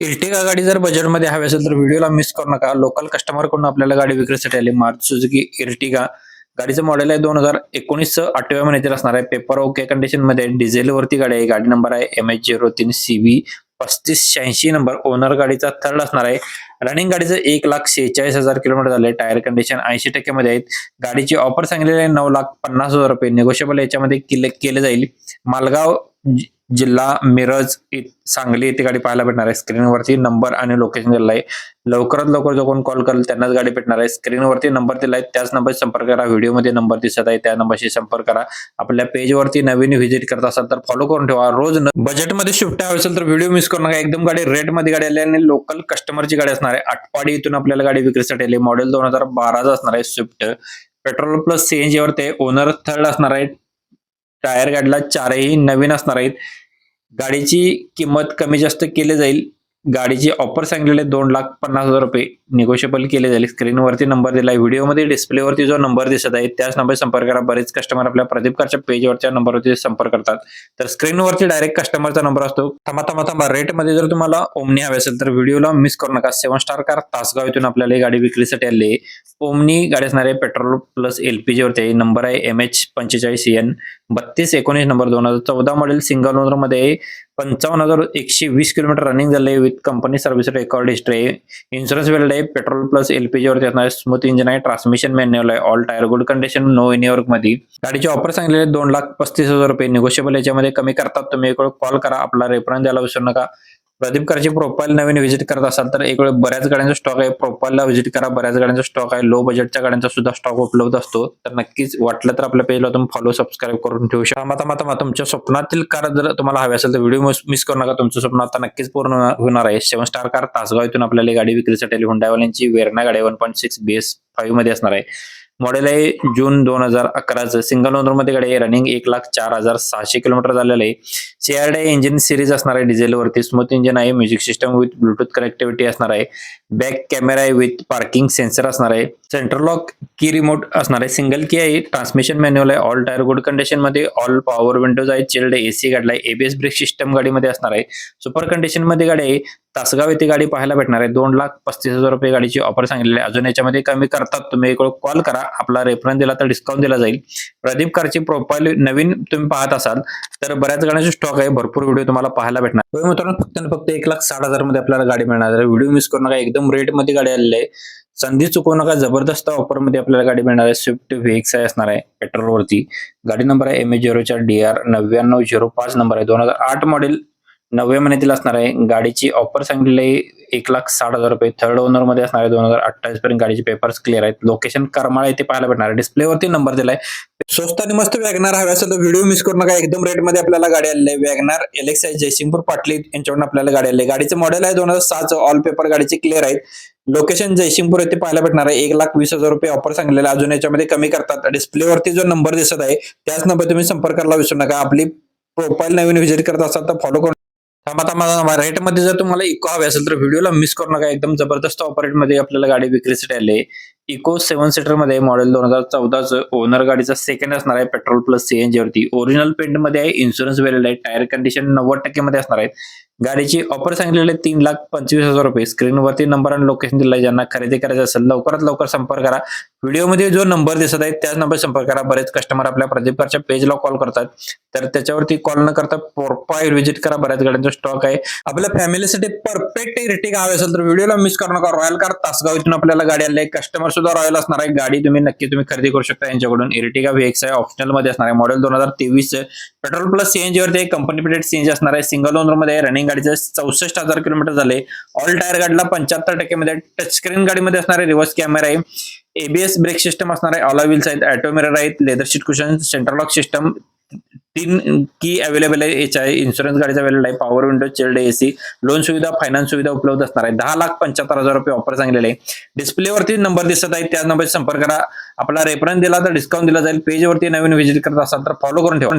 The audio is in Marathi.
इर्टिगा गाडी जर बजेटमध्ये हवी असेल तर व्हिडिओला मिस करू नका. लोकल कस्टमरकडून आपल्याला गाडी विक्रीसाठी आली मारुती सुझुकी इर्टिगा. गाडीचं मॉडेल आहे 2019चं 8व्या महिन्यातील असणार आहे. पेपर ओके कंडिशन मध्ये डिझेल वरती गाडी आहे. गाडी नंबर आहे MH03CB 3586 नंबर. ओनर गाडीचा थर्ड असणार आहे. रनिंग गाडीचं 1,46,000 किलोमीटर झाले. टायर कंडिशन 80% मध्ये आहेत. गाडीची ऑफर सांगितलेली आहे 9,50,000 रुपये. निगोशिएबल याच्यामध्ये केले जाईल. मालगाव जिल्हा मिरज सांगली येथे गाडी पाहायला भेटणार आहे. स्क्रीनवरती नंबर आणि लोकेशन दिलेलं आहे. लवकरात लवकर जो कोण कॉल करेल त्यांनाच गाडी भेटणार आहे. स्क्रीनवरती नंबर दिला आहे त्याच नंबरशी संपर्क करा. व्हिडिओमध्ये नंबर दिसत आहे त्या नंबरशी संपर्क करा. आपल्या पेजवरती नवीन व्हिजिट करत असाल तर फॉलो करून ठेवा. रोज बजेटमध्ये शिफ्ट हवी असेल तर व्हिडिओ मिस करू नका. एकदम गाडी रेट मध्ये गाडी आली आणि लोकल कस्टमरची गाडी असणार आहे. आटपाडी इथून आपल्याला गाडी विक्रीसाठी आली. मॉडेल 2012 असणार आहे. स्विफ्ट पेट्रोल प्लस सीएनजी वरती. ओनर थर्ड असणार आहे. टायर गाडीला चारही नवीन असणार आहेत. गाडीची किंमत कमी जास्त केली जाईल. गाडीची ऑफर सांगितलेली 2,50,000 रुपये. निगोशिएबल केले जाईल. स्क्रीनवरती नंबर दिलाय. व्हिडिओमध्ये डिस्प्लेवरती जो नंबर दिसत आहे त्याच नंबर संपर्क करा. बरेच कस्टमर आपल्या प्रदीप कारच्या पेजवरच्या नंबरवरती संपर्क करतात. तर स्क्रीनवरती डायरेक्ट कस्टमरचा नंबर असतो. थांबा रेट मध्ये जर तुम्हाला ओमनी हवी असेल तर व्हिडिओला मिस करू नका. 7 स्टार कार तासगाव इथून आपल्याला ही गाडी विक्रीसाठी आली आहे. ओमनी गाडी असणार आहे. पेट्रोल प्लस LPG वरती आहे. नंबर आहे MH45EN 3219 number. 2014 model. Single owner मध्ये 55,120 किलोमीटर रनिंग झाले. With company service record history आहे. इन्शुरन्स वेल्ड आहे. पेट्रोल प्लस LPG वरती असणार आहे. स्मूथ इंजिन आहे. ट्रान्समिशन मॅन्युअल आहे. All tyre good condition. No any work मध्ये. गाडीची ऑफर सांगितलेली 2,35,000 रुपये. निगोशिएबल याच्यामध्ये कमी करतात. तुम्ही एक वेळ कॉल करा. आपला रेफरन्स द्यायला विसरू नका. प्रदीप कारची प्रोफाईल नवीन व्हिजिट करत असाल तर एक वेळ बऱ्याच गाड्यांचा स्टॉक आहे. प्रोफाईलला व्हिजिट करा. बऱ्याच गाड्यांचा स्टॉक आहे. लो बजेटच्या गाड्यांचा सुद्धा स्टॉक उपलब्ध असतो. तर नक्कीच वाटलं तर आपल्या पेजला तुम्ही फॉलो सबस्क्राईब करून ठेवू शकता. तुमच्या स्वप्नातील कार जर तुम्हाला हवी असेल तर व्हिडिओ मिस करू नका. तुमचं स्वप्न आता नक्कीच पूर्ण होणार आहे. 7 स्टार कार तासगाव इथून आपल्याला गाडी विक्रीसाठी हुंडाईवाल्यांची वेरणा गाडी 1.6 BS5 मध्ये असणार आहे. मॉडेल आहे जून 2011चं. सिंगल ओनर मध्ये गाडी आहे. रनिंग 1,04,600 किलोमीटर झालेलं आहे. CRDI इंजिन सिरीज असणार आहे. डिझेल वरती. स्मूथ इंजिन आहे. Music system with Bluetooth connectivity असणार आहे. बॅक कॅमेरा आहे विथ पार्किंग सेन्सर असणार आहे. सेंट्रल लॉक की रिमोट असणार आहे. सिंगल की आहे. ट्रान्समिशन मॅन्युअल आहे. ऑल टायर गुड कंडिशन मध्ये. ऑल पॉवर विंडोज आहे. चिल्ड AC गाडला आहे. ABS ब्रेक सिस्टम गाडीमध्ये असणार आहे. सुपर कंडिशन मध्ये गाडी आहे. तासगाव येथे गाडी पाहायला भेटणार आहे. 2,35,000 रुपये गाडीची ऑफर सांगितलेली आहे. अजून याच्यामध्ये कमी करतात. तुम्ही एक वेळ कॉल करा. आपला रेफरन्स दिला तर डिस्काउंट दिला जाईल. प्रदीप कारची प्रोफाईल नवीन तुम्ही पाहत असाल तर बऱ्याच गाड्यांचे स्टॉक आहे. भरपूर व्हिडिओ तुम्हाला पाहायला भेटणार. मित्रांनो फक्त 1,60,000 मध्ये आपल्याला गाडी मिळणार आहे. व्हिडिओ मिस करू नका. एकदम रेट मध्ये गाडी आलेली आहे. संधी चुकवू नका. जबरदस्त ऑफर मध्ये आपल्याला गाडी मिळणार आहे. स्विफ्ट VXI असणार आहे. पेट्रोल वरती. गाडी नंबर आहे MH04DR 9905 नंबर आहे. 2008 मॉडेल 9व्या महिन्यातील असणार आहे. गाडीची ऑफर सांगितलेली आहे 1,60,000 रुपये. थर्ड ओनर मध्ये असणार आहे. 2028 पर्यंत गाडीचे पेपर्स क्लिअर आहेत. लोकेशन करमाळा येथे पाहायला भेटणार आहे. डिस्प्लेवरती नंबर दिलाय. स्वस्त आणि मस्त वॅगनार हवे असेल तर व्हिडिओ मिस करू नका. एकदम रेट मध्ये आपल्याला गाडी आलेली आहे. वॅगनार LXI जयसिंगपूर पाटली यांच्याकडून आपल्याला गाडी आली आहे. गाडीचं मॉडेल आहे 2006चं. ऑल पेपर गाडीचे क्लिअर आहेत. लोकेशन जयसिंगपूर येथे पाहायला भेटणार आहे. 1,20,000 रुपये ऑफर सांगितलेला. अजून याच्यामध्ये कमी करतात. डिस्प्लेवरती जो नंबर दिसत आहे त्याच नंबर तुम्ही संपर्क करायला विसरू नका. आपली प्रोफाईल नवीन व्हिजिट करत असाल तर फॉलो करून. रेट मध्ये जर तुम्हाला इको हवे असेल तर व्हिडिओला मिस करू नका. एकदम जबरदस्त ऑफर रेट मध्ये आपल्याला गाडी विक्रीसाठी आली आहे. इको 7 सीटर मध्ये. मॉडेल 2014चं. ओनर गाडीचा सेकंड असणार आहे. पेट्रोल प्लस CNG वरती. ओरिजिनल पेंट मध्ये आहे. इन्शुरन्स वेल्ड आहे. टायर कंडिशन 90% मध्ये असणार आहे. गाडीची ऑफर सांगितलेली 3,25,000 रुपये. स्क्रीनवरती नंबर आणि लोकेशन दिलाय. ज्यांना खरेदी करायचं असेल लवकरात लवकर संपर्क करा. व्हिडिओमध्ये जो नंबर दिसत आहे त्याच नंबर संपर्क करा. बरेच कस्टमर आपल्या प्रदीप कारच्या पेजला कॉल करतात तर त्याच्यावरती कॉल न करता प्रोफाईल व्हिजिट करा. बऱ्याच गाड्यांचा स्टॉक आहे. आपल्या फॅमिलीसाठी परफेक्ट रेटिंग हवे असेल तर व्हिडिओला मिस करू नका. रॉयल कार तासगाव इथून आपल्याला गाडी आली आहे. कस्टमर सुद्धा रॉयल असणार आहे. गाडी तुम्ही खरेदी करू शकता यांच्याकडून. इर्टिगा VXI ऑप्शनल मध्ये असणार आहे. मॉडेल 2023 पेट्रोल प्लस CNG वरती. कंपनी पिटेड CNG असणार आहे. सिंगल ओनर मध्ये. रनिंग गाडीचं 64,000 किलोमीटर झाले. ऑल टायर गाडीला 75% मध्ये. टच स्क्रीन गाडीमध्ये असणार आहे. रिव्हर्स कॅमेरा आहे. ABS ब्रेक सिस्टम असणार आहे. ऑल व्हील्स आहेत. ऑटो मिरर आहेत. Leather seat cushion. Central lock system. 3 की अवेलेबल आहे. याच्या इन्शुरन्स गाडीचा अवेलेबल आहे. Power window, chilled AC. Loan सुविधा, फायनान्स सुविधा उपलब्ध असणार आहे. 10,75,000 रुपये ऑफर सांगितलेले आहे. डिस्प्लेवरती नंबर दिसत आहे त्या नंबरचा संपर्क करा. आपला रेफरन्स दिला तर डिस्काउंट दिला जाईल. पेजवरती नवीन व्हिजिट करत असाल तर फॉलो करून ठेवा.